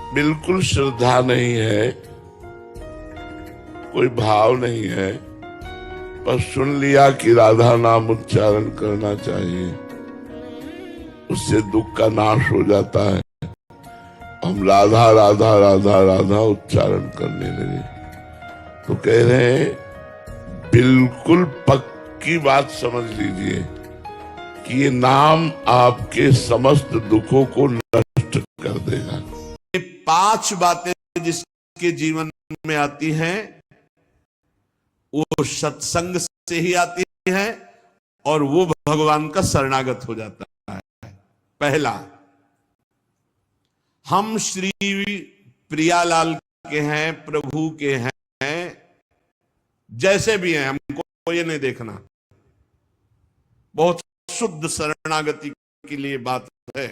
बिल्कुल श्रद्धा नहीं है, कोई भाव नहीं है, पर सुन लिया कि राधा नाम उच्चारण करना चाहिए, उससे दुख का नाश हो जाता है। हम राधा राधा राधा राधा उच्चारण करने लगे। तो कह रहे हैं बिल्कुल पक्की बात समझ लीजिए कि ये नाम आपके समस्त दुखों को नष्ट कर देगा। ये 5 बातें जिसके जीवन में आती हैं वो सत्संग से ही आती है और वो भगवान का शरणागत हो जाता है। पहला, हम श्री प्रियालाल के हैं, प्रभु के हैं, जैसे भी हैं, हमको ये नहीं देखना। बहुत शुद्ध शरणागति के लिए बात है।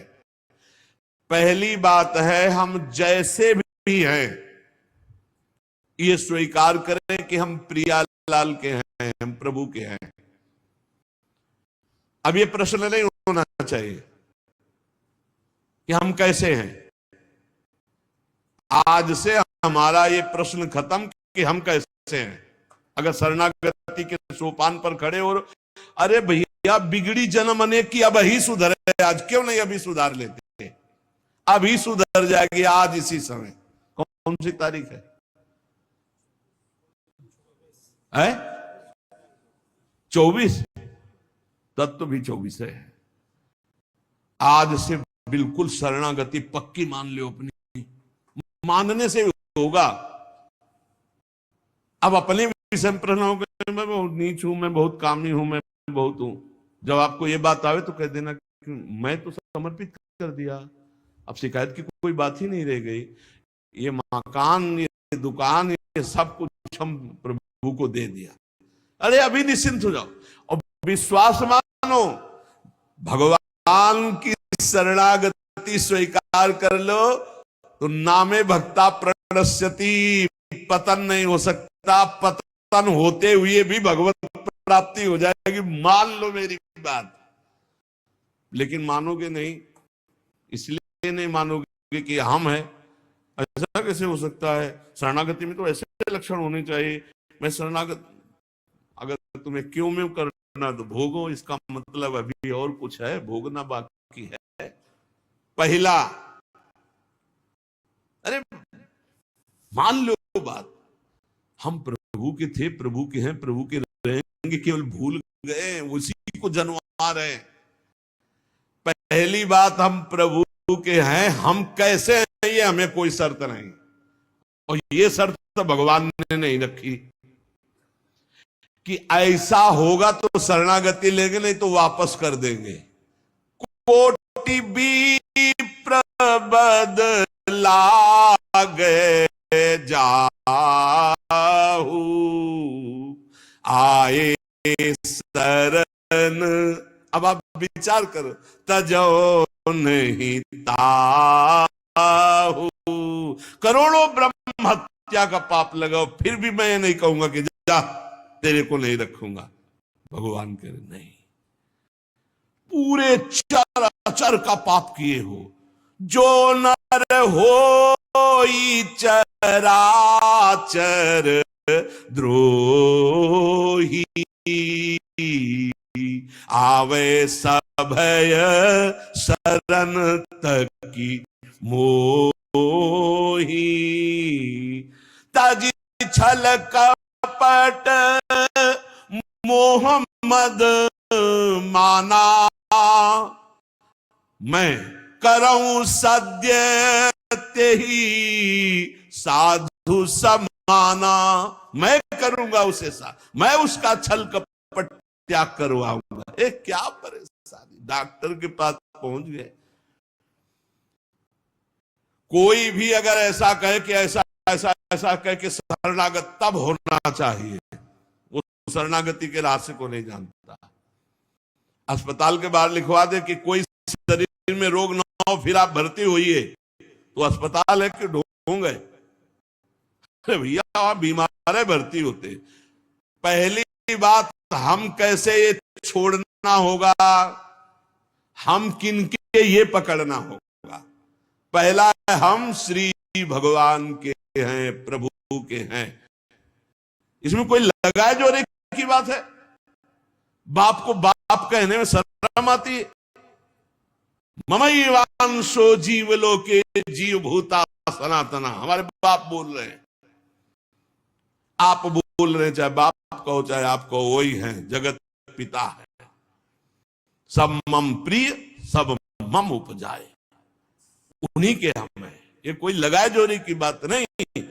पहली बात है हम जैसे भी हैं ये स्वीकार करें कि हम प्रियालाल के हैं, हम प्रभु के हैं। अब ये प्रश्न नहीं होना चाहिए कि हम कैसे हैं। आज से हमारा ये प्रश्न खत्म कि हम कैसे हैं। अगर शरणागति के सोपान पर खड़े और अरे भैया बिगड़ी जन्म अनेक की, अब ही सुधरे, आज क्यों नहीं अभी सुधार लेते, अभी सुधर जाएगी आज इसी समय। कौन सी तारीख है? 24। तब तो भी 24 है। आज से बिल्कुल शरणागति पक्की मान लो अपनी, मानने से होगा। अब अपने विषय में प्रश्न होगा, मैं बहुत नीच हूं, मैं बहुत कामी हूं, मैं बहुत हूं। जब आपको ये बात आवे तो कह देना कि मैं तो समर्पित कर दिया, अब शिकायत की कोई बात ही नहीं रह गई। ये मकान, ये दुकान, ये सब कुछ हम प्रभु को दे दिया। अरे अभी निश्चिंत हो जाओ और विश्वास मानो, भगवान की शरणागति स्वीकार कर लो तो नामे भक्ता प्रणश्यति, पतन नहीं हो सकता। पतन होते हुए भी भगवत प्राप्ति हो जाएगी। मान लो मेरी बात, लेकिन मानोगे नहीं। इसलिए नहीं मानोगे कि हम हैं। ऐसा कैसे हो सकता है? शरणागति में तो ऐसे लक्षण होने चाहिए। मैं शरणागत, अगर तुम्हें क्यों में करना तो भोगो, इसका मतलब अभी और कुछ है, भोगना बाकी है। पहला, अरे मान लो बात, हम प्रभु के थे, प्रभु के हैं, प्रभु के रहेंगे, केवल भूल गए, उसी को जन्मा रहे। पहली बात, हम प्रभु के हैं, हम कैसे हैं ये हमें कोई शर्त नहीं, और ये शर्त भगवान ने नहीं रखी कि ऐसा होगा तो शरणागति लेंगे, नहीं तो वापस कर देंगे। कोटि भी प्रबदला गए जाहू, आए शरण। अब आप विचार करो, तजो नहीं ताहू। करोड़ों ब्रह्म हत्या का पाप लगाओ, फिर भी मैं नहीं कहूंगा कि जा तेरे को नहीं रखूंगा। भगवान कह रहे नहीं, पूरे चराचर का पाप किए हो, जो नर हो चराचर द्रोही, आवे सभय शरण तकी मोही। तज छल कपट मोहम्मद माना, मैं करऊं सद्य तेही साधु समाना। मैं करूंगा उसे साथ, मैं उसका छल कपट त्याग करवाऊंगा। क्या परेशानी, डॉक्टर के पास पहुंच गए। कोई भी अगर ऐसा कहे कि ऐसा ऐसा ऐसा कह के शरणागत तब होना चाहिए, वो शरणागति के रास्ते को नहीं जानता। अस्पताल के बाहर लिखवा दे कि कोई शरीर में रोग ना हो फिर आप भर्ती होइए, तो अस्पताल है कि ढोंग है? अरे भैया आप बीमार है, भर्ती होते। पहली बात, हम कैसे ये छोड़ना होगा, हम किनके ये पकड़ना होगा। पहला है हम श्री भगवान के हैं, प्रभु के हैं। इसमें कोई लगाए जोड़े की बात है? बाप को बाप कहने में शर्म आती है? ममैवांशो जीवलोके जीव भूता सनातना, हमारे बाप बोल रहे हैं, आप बोल रहे हैं, चाहे बाप कहो चाहे आप कहो, वही है, जगत पिता है। सब मम प्रिय सब मम उपजाए, उन्हीं के हम हैं। ये कोई लगाए जोड़े की बात नहीं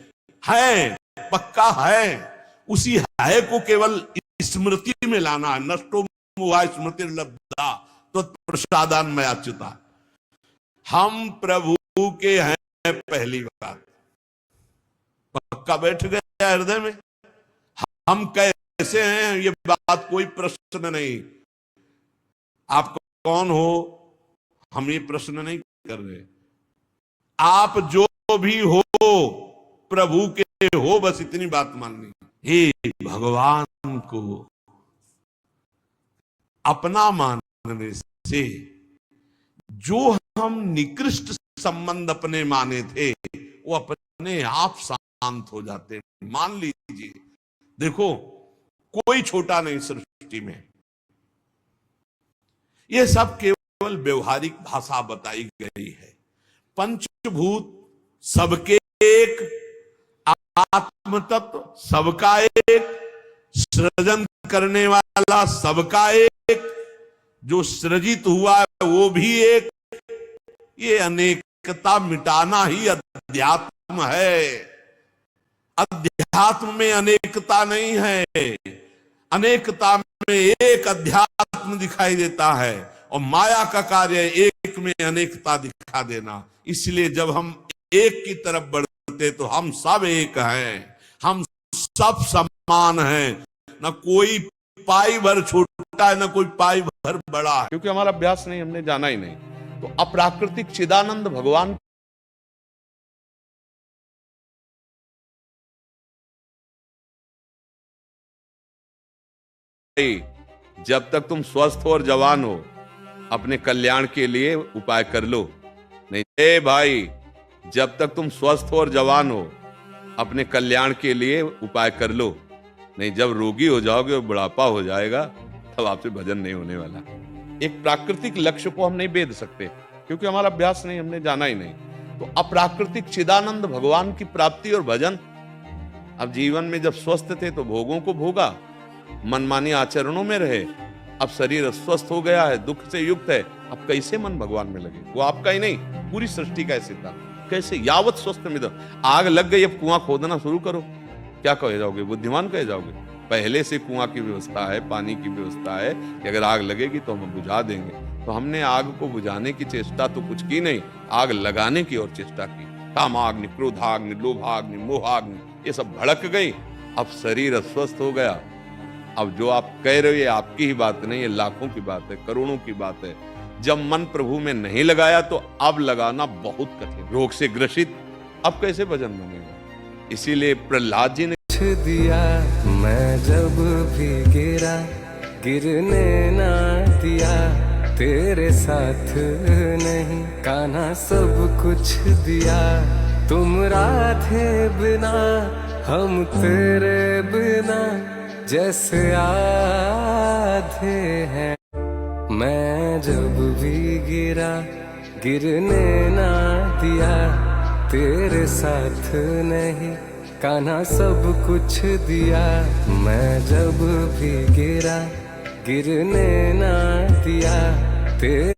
है, पक्का है। उसी है को केवल स्मृति में लाना है। नष्टो मोहा स्मृति लब्धा तो प्रसादान में अच्युता। हम प्रभु के हैं, पहली बात पक्का बैठ गया हृदय में। हम कैसे हैं ये बात कोई प्रश्न नहीं। आप कौन हो हम ये प्रश्न नहीं कर रहे। आप जो भी हो प्रभु के हो, बस इतनी बात माननी। हे भगवान को अपना मानने से जो हम निकृष्ट संबंध अपने माने थे वो अपने आप शांत हो जाते। मान लीजिए, देखो कोई छोटा नहीं सृष्टि में। ये सब केवल व्यवहारिक भाषा बताई गई है। पंचभूत सबके एक, आत्म तत्व सबका एक, सृजन करने वाला सबका एक, जो सृजित हुआ है वो भी एक। ये अनेकता मिटाना ही अध्यात्म है। अध्यात्म में अनेकता नहीं है, अनेकता में एक अध्यात्म दिखाई देता है। और माया का कार्य एक में अनेकता दिखा देना। इसलिए जब हम एक की तरफ बढ़ते तो हम सब एक हैं, हम सब समान हैं। ना कोई पाई भर छोटा है, ना कोई पाई भर बड़ा है, क्योंकि हमारा अभ्यास नहीं, हमने जाना ही नहीं। तो अप्राकृतिक चिदानंद भगवान जब तक तुम स्वस्थ हो और जवान हो अपने कल्याण के लिए उपाय कर लो। नहीं ए भाई, जब तक तुम स्वस्थ हो और जवान हो अपने कल्याण के लिए उपाय कर लो। नहीं, जब रोगी हो जाओगे और बुढ़ापा हो जाएगा तब आपसे भजन नहीं होने वाला। एक प्राकृतिक लक्ष्य को हम नहीं भेद सकते, क्योंकि हमारा अभ्यास नहीं, हमने जाना ही नहीं। तो अप्राकृतिक चिदानंद भगवान की प्राप्ति और भजन। अब जीवन में जब स्वस्थ थे तो भोगों को भोगा, मनमानी आचरणों में रहे। अब शरीर अस्वस्थ हो गया है, दुख से युक्त है, अब कैसे मन भगवान में लगे? वो आपका ही नहीं, पूरी सृष्टि का ऐसे था। कैसे? यावत स्वस्थ मित्र। आग लग गई, अब कुआं खोदना शुरू करो। क्या कहे जाओगे? बुद्धिमान कहे जाओगे? पहले से कुआं की व्यवस्था है, पानी की व्यवस्था है कि अगर आग लगेगी तो हम बुझा देंगे। तो हमने आग को बुझाने की चेष्टा तो कुछ की नहीं, आग लगाने की और चेष्टा की। कामाग्नि, क्रोधाग्नि, लोभाग्नि, मोहाग्नि, ये सब भड़क गई। अब शरीर अस्वस्थ हो गया। अब जो आप कह रहे हो ये आपकी ही बात नहीं, ये लाखों की बात है, करोड़ों की बात है। जब मन प्रभु में नहीं लगाया तो अब लगाना बहुत कठिन। रोग से ग्रसित, अब कैसे भजन बनेगा? इसीलिए प्रहलाद जी ने दिया, मैं जब भी गिरा गिरने ना दिया, तेरे साथ नहीं कान्हा सब कुछ दिया। तुम राधे बिना हम तेरे बिना जैसे आधे हैं। मैं जब भी गिरा गिरने ना दिया, तेरे साथ नहीं कान्हा सब कुछ दिया। मैं जब भी गिरा गिरने ना दिया, तेरे